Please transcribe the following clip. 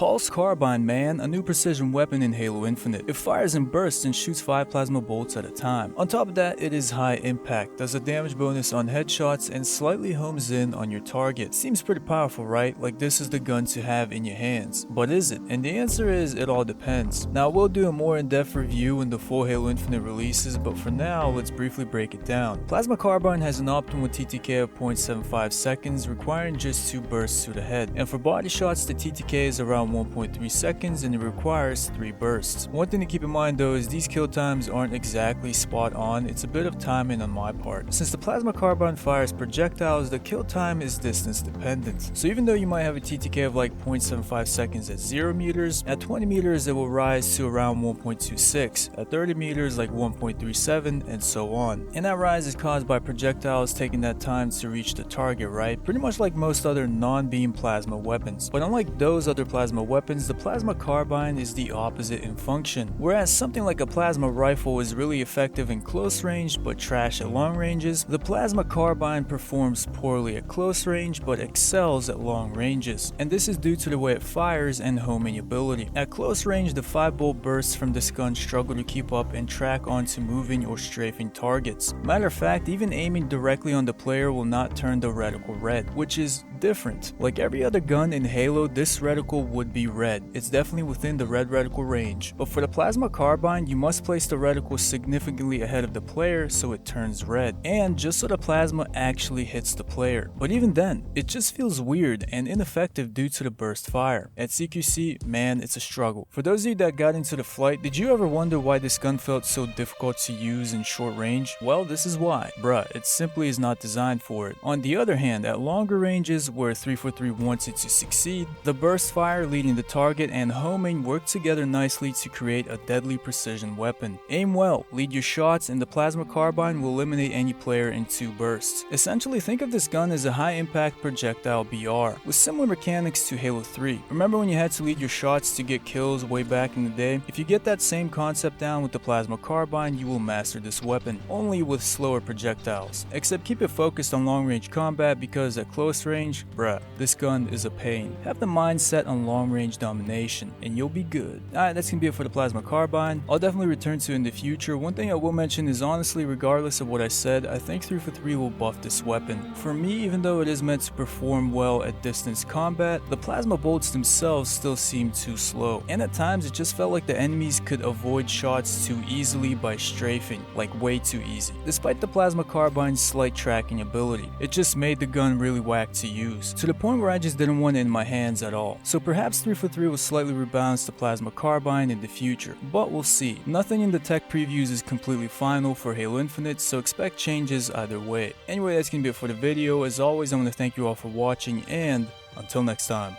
Pulse Carbine, man, a new precision weapon in Halo Infinite. It fires in bursts and shoots 5 plasma bolts at a time. On top of that, it is high impact, does a damage bonus on headshots, and slightly homes in on your target. Seems pretty powerful, right? Like this is the gun to have in your hands. But is it? And the answer is, it all depends. Now we'll do a more in-depth review when the full Halo Infinite releases, but for now, let's briefly break it down. Plasma Carbine has an optimal TTK of 0.75 seconds, requiring just 2 bursts to the head. And for body shots, the TTK is around 1.3 seconds and it requires 3 bursts. One thing to keep in mind though is these kill times aren't exactly spot on, it's a bit of timing on my part. Since the Plasma Carbine fires projectiles, the kill time is distance dependent. So even though you might have a TTK of like 0.75 seconds at 0 meters, at 20 meters it will rise to around 1.26, at 30 meters like 1.37, and so on. And that rise is caused by projectiles taking that time to reach the target, right? Pretty much like most other non-beam plasma weapons. But unlike those other plasma weapons, the Plasma Carbine is the opposite in function. Whereas something like a plasma rifle is really effective in close range but trash at long ranges, the Plasma Carbine performs poorly at close range but excels at long ranges. And this is due to the way it fires and homing ability. At close range, the 5 bolt bursts from this gun struggle to keep up and track onto moving or strafing targets. Matter of fact, even aiming directly on the player will not turn the reticle red, which is different. Like every other gun in Halo, this reticle would be red. It's definitely within the red reticle range. But for the Plasma Carbine, you must place the reticle significantly ahead of the player so it turns red, and just so the plasma actually hits the player. But even then, it just feels weird and ineffective due to the burst fire. At CQC, man, it's a struggle. For those of you that got into the flight, did you ever wonder why this gun felt so difficult to use in short range? Well, this is why. Bruh, it simply is not designed for it. On the other hand, at longer ranges where 343 wants it to succeed, the burst fire leading the target and homing work together nicely to create a deadly precision weapon. Aim well, lead your shots, and the Plasma Carbine will eliminate any player in 2 bursts. Essentially, think of this gun as a high impact projectile BR, with similar mechanics to Halo 3. Remember when you had to lead your shots to get kills way back in the day? If you get that same concept down with the Plasma Carbine, you will master this weapon, only with slower projectiles. Except keep it focused on long range combat because at close range, bruh, this gun is a pain. Have the mindset on long range domination and you'll be good. Alright, that's gonna be it for the Plasma Carbine. I'll definitely return to it in the future. One thing I will mention is honestly, regardless of what I said, I think 343 will buff this weapon. For me, even though it is meant to perform well at distance combat, the plasma bolts themselves still seem too slow. And at times it just felt like the enemies could avoid shots too easily by strafing, like way too easy. Despite the Plasma Carbine's slight tracking ability, it just made the gun really whack to use, to the point where I just didn't want it in my hands at all. So perhaps 343 will slightly rebalance the Plasma Carbine in the future, but we'll see. Nothing in the tech previews is completely final for Halo Infinite, so expect changes either way. Anyway, that's gonna be it for the video. As always, I want to thank you all for watching, and until next time.